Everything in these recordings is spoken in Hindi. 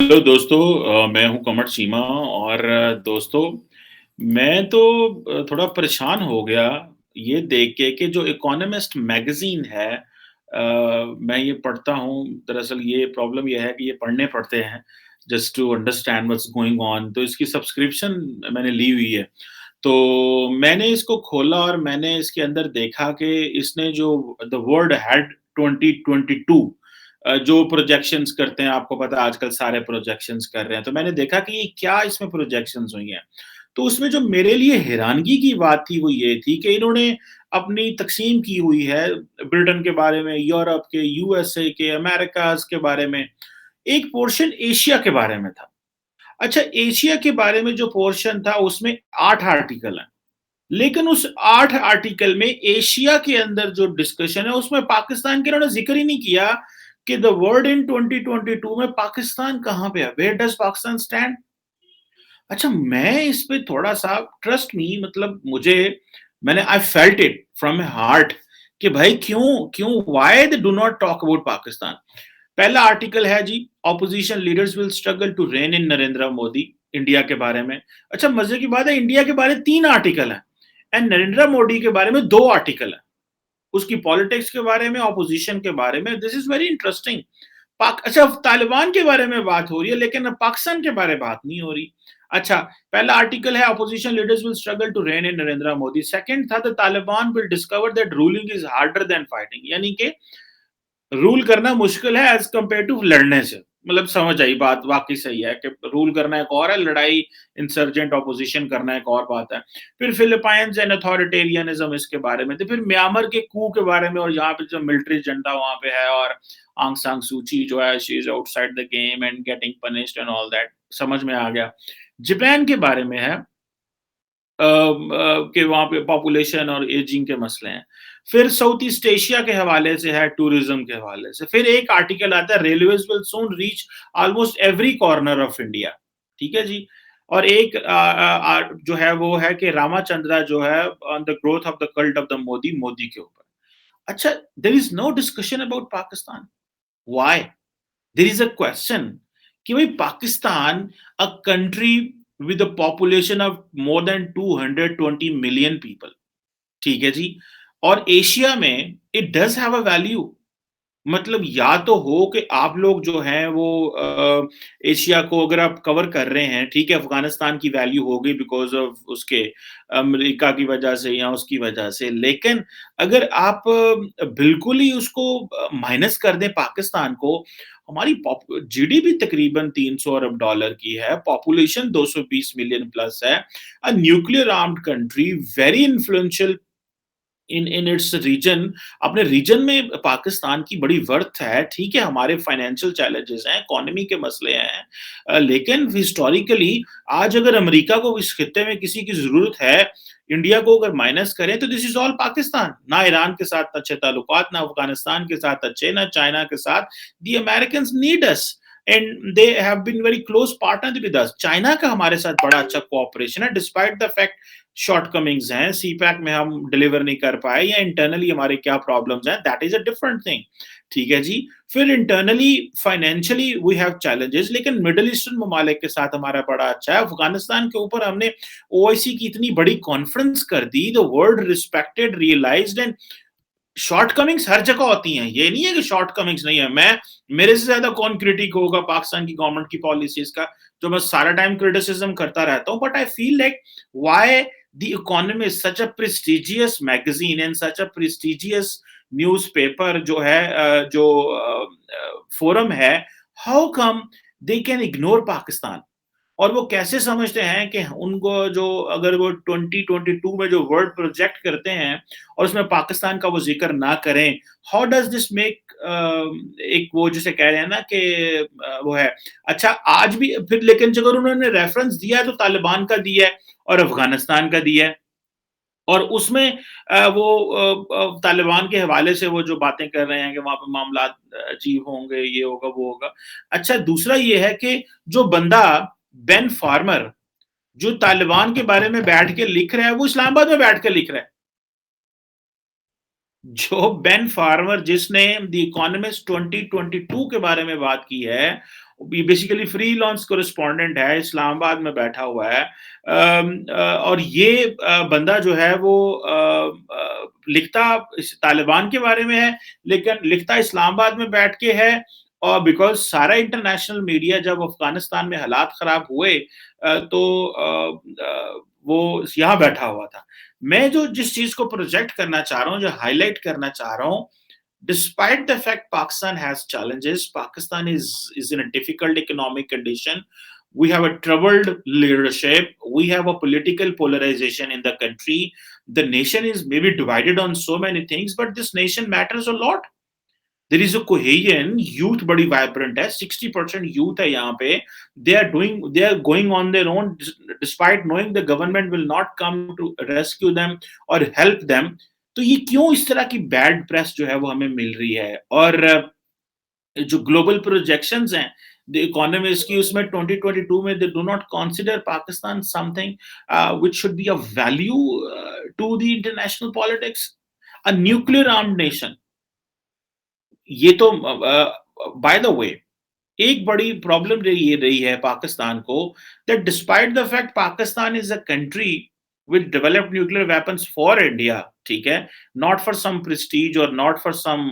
हेलो दोस्तों। मैं हूं कमर चीमा और दोस्तों मैं तो थोड़ा परेशान हो गया ये देख के कि जो इकोनॉमिस्ट मैगजीन है, मैं ये पढ़ता हूँ। दरअसल ये प्रॉब्लम ये है कि ये पढ़ने पड़ते हैं just to understand what's going on. तो इसकी सब्सक्रिप्शन मैंने ली हुई है। तो मैंने इसको खोला और मैंने इसके अंदर देखा कि इसने जो द वर्ल्ड हैड 2022 जो प्रोजेक्शंस करते हैं, आपको पता है आजकल सारे प्रोजेक्शंस कर रहे हैं। तो मैंने देखा कि ये क्या इसमें प्रोजेक्शंस हुई हैं। तो उसमें जो मेरे लिए हैरानगी की बात थी वो ये थी कि इन्होंने अपनी तक़सीम की हुई है ब्रिटेन के बारे में, यूरोप के, यूएसए के, अमेरिकाज़ के बारे में। एक पोर्शन एशिया के बारे में था। अच्छा, एशिया के बारे में जो पोर्शन था उसमें 8 आर्टिकल हैं। लेकिन उस 8 आर्टिकल में एशिया के अंदर जो डिस्कशन है उसमें पाकिस्तान का इन्होंने ज़िक्र ही नहीं किया कि द वर्ल्ड इन 2022 में पाकिस्तान कहाँ पे है? Where does Pakistan stand? अच्छा, मैं इस पे थोड़ा-सा ट्रस्ट मी, मतलब मैंने I felt it from my heart कि भाई क्यों why they do not talk about Pakistan. पहला आर्टिकल है जी, opposition leaders will struggle to rein in Narendra Modi, India के बारे में। अच्छा, मजे की बात है, इंडिया के बारे में 3 आर्टिकल हैं एंड नरेंद्र मोदी के बारे में 2 आर्टिकल हैं। उसकी पॉलिटिक्स के बारे में, ऑपोजिशन के बारे में। This is very interesting. पाक अच्छा, तालिबान के बारे में बात हो रही है लेकिन अब पाकिस्तान के बारे में बात नहीं हो रही। अच्छा, पहला आर्टिकल है opposition leaders will struggle to rein in Narendra Modi. Second था the Taliban will discover that ruling is harder than fighting, यानी कि रूल करना मुश्किल है एज़ कम्पेयर टू लड़ने से। मतलब समझ आई बात, वाक़ई सही है कि रूल करना एक और है, लड़ाई इंसर्जेंट ऑपोज़िशन करना एक और बात है। फिर फिलिपाइंस एंड अथॉरिटेरियनिज़्म इसके बारे में थे। फिर म्यांमार के कू के बारे में, और यहाँ पे जो मिलिट्री जंटा वहाँ पे है, और आंग सान सू ची जो है, she is outside the game and getting punished and all that, समझ में आ गया। जापान के बारे में है कि वहाँ पे पॉपुलेशन और एजिंग के मसले हैं। फिर साउथ ईस्ट एशिया के हवाले से है, टूरिज्म के हवाले से। फिर एक आर्टिकल आता है, Railways will soon reach almost every corner of India. ठीक है जी? और एक जो है वो है कि रामाचंद्रा जो है on the growth of the cult of the Modi, Modi के ऊपर। अच्छा, there is no discussion about Pakistan. Why? There is a question कि भाई Pakistan, a country with a population of more than 220 million people, ठीक है जी? और एशिया में it does have a value. मतलब या तो हो कि आप लोग जो हैं वो एशिया को अगर आप कवर कर रहे हैं, ठीक है, अफ़गानिस्तान की वैल्यू हो गई बिकॉज़ ऑफ उसके अमेरिका की वजह से या उसकी वजह से। लेकिन अगर आप बिल्कुल ही उसको माइनस कर दें पाकिस्तान को, हमारी जीडीपी तकरीबन 300 अरब डॉलर की है, पॉपुलेशन 220 मिलियन प्लस है, a nuclear armed country, very influential in in its region. अपने रीजन में पाकिस्तान की बड़ी वर्थ है, ठीक है, हमारे फाइनेंशियल चैलेंजेस हैं, इकोनॉमी के मसले हैं, लेकिन हिस्टोरिकली आज अगर अमेरिका को इस खित्ते में किसी की ज़रूरत है, इंडिया को अगर माइनस करें तो दिस इज़ ऑल पाकिस्तान। ना ईरान के साथ अच्छे ताल्लुकात, ना अफ़गानिस्तान के साथ अच्छे, ना चाइना के साथ। The Americans need us and they have been very close partner with us. China का हमारे साथ बड़ा अच्छा कोऑपरेशन है डिस्पाइट द फैक्ट शॉर्टकमिंग्स हैं, सीपैक में हम डिलीवर नहीं कर पाए या इंटरनली हमारे क्या प्रॉब्लम्स हैं, that is a different thing. ठीक है जी? फिर internally financially we have challenges, लेकिन मिडल ईस्टर्न ममालिक के साथ हमारा बड़ा अच्छा है। अफ़गानिस्तान के ऊपर हमने ओआईसी की इतनी बड़ी कॉन्फ्रेंस कर दी, the world respected, realised and shortcomings हर जगह होती हैं। ये नहीं है कि शॉर्टकमिंग्स नहीं है। मेरे से ज़्यादा कौन क्रिटिक होगा पाकिस्तान की गवर्नमेंट की पॉलिसीज़ का, जो मैं सारा टाइम क्रिटिसिज़्म करता रहता हूँ। But I feel like why the economist, such a prestigious magazine and such a prestigious newspaper जो है, फोरम है, how come they can ignore Pakistan? और वो कैसे समझते हैं कि उनको जो, अगर वो 2022 में जो वर्ड प्रोजेक्ट करते हैं और उसमें पाकिस्तान का वो ज़िक्र ना करें, हाउ डज़ दिस मेक एक वो जिसे कह रहे हैं ना कि वो है। अच्छा, आज भी फिर लेकिन अगर उन्होंने रेफ़रेंस दिया है तो तालिबान का दिया है और अफ़गानिस्तान का दिया है। और उसमें वो तालिबान के हवाले से वो जो बातें कर रहे हैं कि वहाँ पे मामलात अजीब होंगे, ये होगा, वो होगा। अच्छा, दूसरा ये है कि जो बंदा बेन फार्मर, जो तालिबान के बारे में बैठ के लिख रहा है, वो इस्लामाबाद में बैठ के लिख रहा है। जो बेन फार्मर जिसने द इकोनॉमिस्ट 2022 के बारे में बात की है, बेसिकली फ्रीलांस कोरेस्पोंडेंट है, इस्लामाबाद में बैठा हुआ है। और ये बंदा जो है वो लिखता इस तालिबान के बारे में है, लेकिन लिखता इस्लामाबाद में बैठ के है। और बिकॉज़ सारा इंटरनेशनल मीडिया जब अफ़गानिस्तान में हालात ख़राब हुए तो वो यहाँ बैठा हुआ था। मैं जो जिस चीज़ को प्रोजेक्ट करना चाह रहा हूँ, जो हाइलाइट करना चाह रहा हूँ, despite the fact Pakistan has challenges, Pakistan is in a difficult economic condition. We have a troubled leadership. We have a political polarization in the country. The nation is maybe divided on so many things, but this nation matters a lot. There is a cohesion. Youth बड़ी vibrant है. 60% youth है यहाँ पे. They are going on their own, despite knowing the government will not come to rescue them or help them. तो ये क्यों इस तरह की बैड प्रेस जो है वो हमें मिल रही है? और जो ग्लोबल प्रोजेक्शंस हैं द इकोनॉमिस्ट की, उसमें 2022 में they do not consider Pakistan something which should be a value to the international politics, a nuclear armed nation. ये तो बाय द वे एक बड़ी प्रॉब्लम ये रही है पाकिस्तान को, that despite the fact Pakistan is a country with developed nuclear weapons for India, ठीक है, नॉट फॉर सम प्रेस्टीज और not for some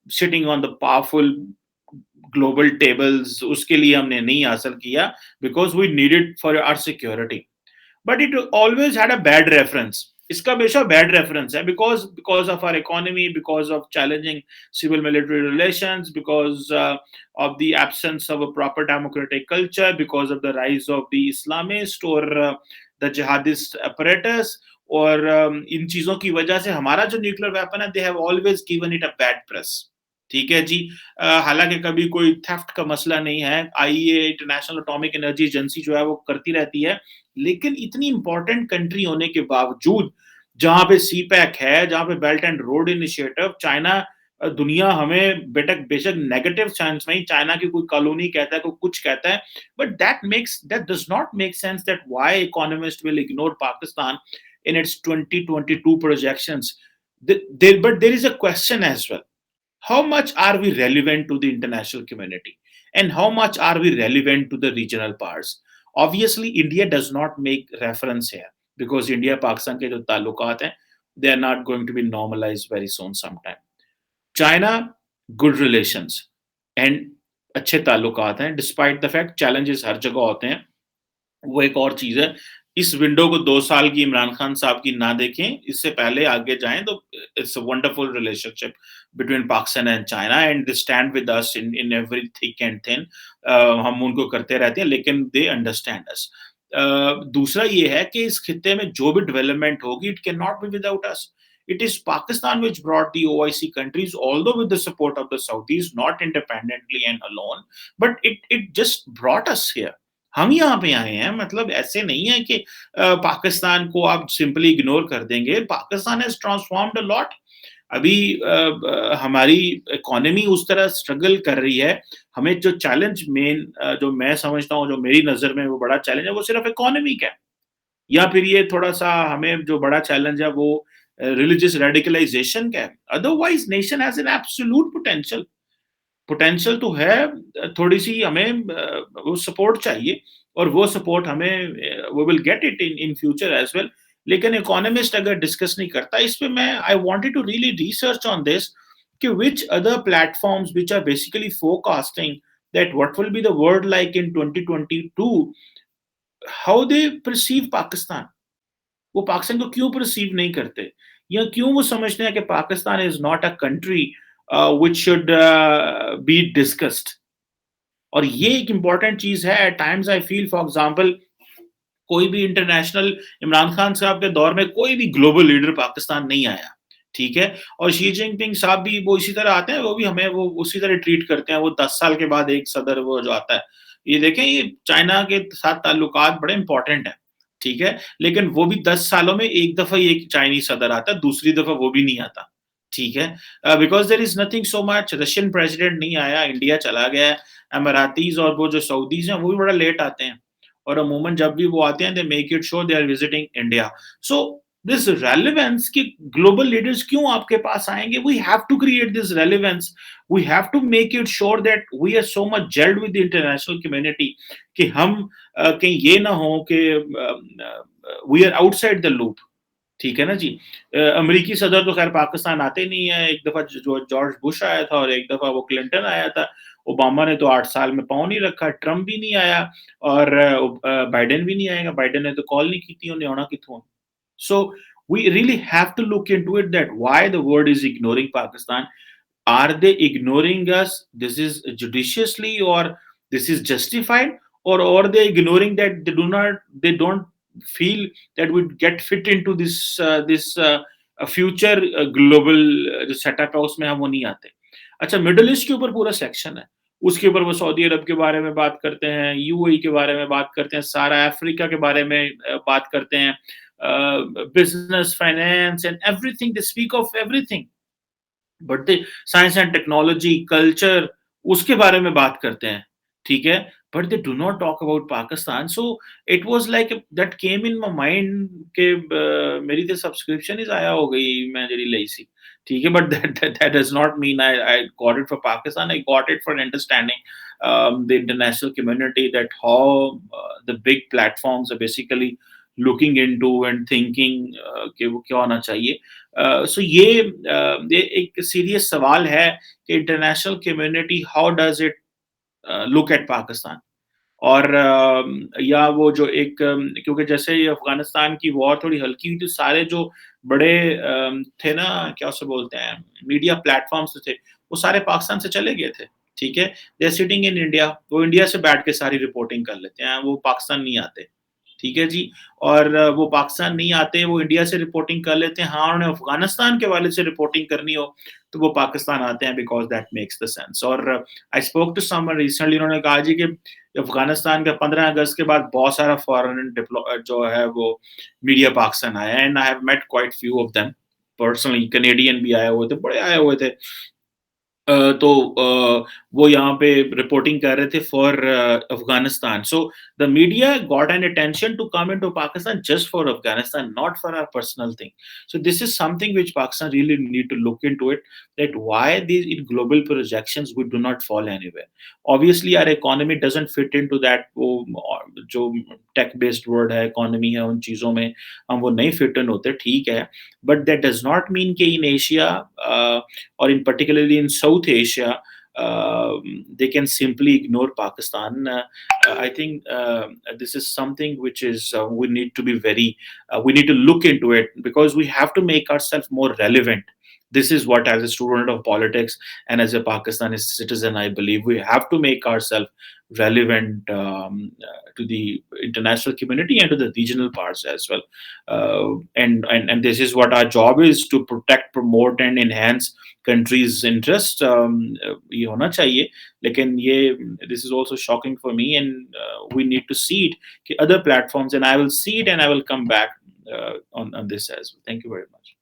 sitting on the powerful global tables, उसके लिए हमने नहीं हासिल किया, because we needed for our security. But it always had a bad reference. इसका हमेशा बैड रेफरेंस है, because of our economy, because of challenging civil military relations, because of the absence of a proper democratic culture, because of the rise of the Islamist or the jihadist apparatus, और इन चीजों की वजह से हमारा जो न्यूक्लियर वेपन है, they have always given it a bad press. ठीक है जी। हालांकि कभी कोई थेफ्ट का मसला नहीं है, IEA international atomic energy agency जो है वो करती रहती है, लेकिन इतनी इंपॉर्टेंट कंट्री होने के बावजूद, जहां पे सीपैक है, जहां पे belt and road initiative, China दुनिया हमें बेशक नेगेटिव सेंस में ही चाइना की कोई कॉलोनी कहता है, कोई कुछ कहता है, but that does not make sense that why economist will ignore Pakistan in its 2022 projections. But there is a question as well. How much are we relevant to the international community? And how much are we relevant to the regional powers? Obviously, India does not make reference here, because India-Pakistan ke jo talukat hain, they are not going to be normalized very soon sometime. China, good relations and अच्छे ताल्लुकात हैं, डिस्पाइट द फैक्ट चैलेंजेस हर जगह होते हैं। वो एक और चीज है, इस विंडो को 2 साल की इमरान खान साहब की ना देखें, इससे पहले आगे जाएं तो it's a wonderful relationship between Pakistan and China, and they stand with us in every thick and thin. हम उनको करते रहते हैं, लेकिन दे अंडरस्टैंड अस। दूसरा ये है कि इस खित्ते में जो भी डेवलपमेंट होगी, it can not be without us. It is Pakistan which brought the OIC countries, although with the support of the Saudis, not independently and alone, but it just brought us here. हम यहाँ पे आए हैं, मतलब ऐसे नहीं है कि पाकिस्तान को आप सिंपली इग्नोर कर देंगे। Pakistan has transformed a lot. अभी हमारी इकोनॉमी उस तरह स्ट्रगल कर रही है। हमें जो चैलेंज मेन जो मैं समझता हूँ, जो मेरी नजर में वो बड़ा चैलेंज है, वो सिर्फ इकोनॉमी का है, या फिर ये थोड़ा सा हमें जो बड़ा चैलेंज है वो रिलीजियस रेडिकलाइजेशन का है। Otherwise nation has an absolute potential. Potential तो है, थोड़ी सी हमें वो सपोर्ट चाहिए, और वो सपोर्ट हमें we will get it in future as well. लेकिन इकोनॉमिस्ट अगर डिस्कस नहीं करता इस पे, मैं I wanted to really research on this कि which other platforms which are basically forecasting that what will be the world like in 2022, how they perceive Pakistan. वो पाकिस्तान को क्यों परसीव नहीं करते, या क्यों वो समझते हैं कि Pakistan is not a country which should be discussed। और ये एक इंपॉर्टेंट चीज है। At times I feel, for example, कोई भी इंटरनेशनल, इमरान खान साहब के दौर में कोई भी ग्लोबल लीडर पाकिस्तान नहीं आया, ठीक है, और शी जिनपिंग साहब भी वो इसी तरह आते हैं, वो भी हमें वो उसी तरह ट्रीट करते हैं। वो 10 साल के बाद एक सदर वो जो आता है, ये देखें, ये चाइना के साथ ताल्लुकात बड़े इंपॉर्टेंट है, ठीक है, लेकिन वो भी 10 सालों में एक दफा ही एक चाइनीज सदर आता है, दूसरी दफा वो भी नहीं आता, ठीक है, because there is nothing so much. Russian president नहीं आया, इंडिया चला गया, अमरातीज और वो जो सऊदीज हैं वो भी बड़ा लेट आते हैं, और अमूमन जब भी वो आते हैं, they make it show they are visiting India. So this relevance कि ग्लोबल लीडर्स क्यों आपके पास आएंगे, we have to create this relevance, we have to make it sure that we are so much gelled with the international community कि हम कहीं ये ना हो कि we are outside the loop. ठीक है ना जी। अमेरिकी सदर तो खैर पाकिस्तान आते नहीं है, एक दफा जो जॉर्ज बुश आया था और एक दफा वो क्लिंटन आया था। ओबामा ने तो 8 साल में पाँव नहीं रखा, ट्रम्प भी नहीं आया और बाइडेन भी नहीं आएगा, बाइडेन ने तो कॉल नहीं की थी, उन्हें आना किथों। So we really have to look into it that why the world is ignoring Pakistan. Are they ignoring us? This is judiciously or this is justified, or are they ignoring that they don't feel that we get fit into this future global जो सेटअप है उसमें हम वो नहीं आते। अच्छा, मिडल ईस्ट के ऊपर पूरा सेक्शन है, उसके ऊपर वो सऊदी अरब के बारे में बात करते हैं, यूएई के बारे में बात करते हैं, सारा अफ्रीका के बारे में बात करते हैं, business, finance, and everything. They speak of everything, but the science and technology, culture, उसके बारे में बात करते हैं, ठीक है? But they do not talk about Pakistan. So it was like that came in my mind कि मेरी तो सब्सक्रिप्शन ही ज़ाया हो गई मैं ਜਿਹੜੀ ਲਈ ਸੀ, ठीक है? But that does not mean I got it for Pakistan. I got it for understanding the international community, that how the big platforms are basically looking into and thinking कि वो क्या होना चाहिए। सो ये एक सीरियस सवाल है कि international community how does it look at Pakistan. और या वो जो एक क्योंकि जैसे ये अफगानिस्तान की वॉर थोड़ी हल्की हुई, तो सारे जो बड़े थे ना, क्या उसे बोलते हैं, मीडिया प्लेटफॉर्म्स थे, वो सारे पाकिस्तान से चले गए थे। ठीक है, they are sitting in India, वो इंडिया से बैठ के सारी रिपोर्टिंग कर लेते हैं, वो पाकिस्तान नहीं आते। ठीक है जी। और वो पाकिस्तान नहीं आते, वो इंडिया से रिपोर्टिंग कर लेते हैं। हाँ, उन्हें अफ़गानिस्तान के हवाले से रिपोर्टिंग करनी हो, तो वो पाकिस्तान आते हैं, because that makes the sense. और I spoke to someone recently, उन्होंने कहा जी कि अफ़गानिस्तान का 15 अगस्त के बाद बहुत सारा फ़ॉरेन जो है वो मीडिया पाकिस्तान आया है, and I have met quite few of them personally. Canadian भी आए हुए थे, बड़े आए हुए थे। तो वो यहाँ पे रिपोर्टिंग कर रहे थे for Afghanistan. So the media got an attention to come into Pakistan just for Afghanistan, not for our personal thing. So this is something which Pakistan really need to look into it, that why these in global projections we do not fall anywhere. Obviously our economy doesn't fit into that, वो जो टेक बेस्ड वर्ल्ड है, इकोनॉमी है, उन चीज़ों में हम वो नहीं फिट इन होते, ठीक है। But that does not mean कि in Asia or in particularly in South Asia, they can simply ignore Pakistan. I think this is something which is we need to be we need to look into it, because we have to make ourselves more relevant. This is what, as a student of politics and as a Pakistani citizen, I believe we have to make ourselves relevant to the international community and to the regional parts as well. And this is what our job is, to protect, promote, and enhance country's interest। ये होना चाहिए, लेकिन ये this is also shocking for me, and we need to see it कि other platforms, and I will see it and I will come back on this as well. Thank you very much.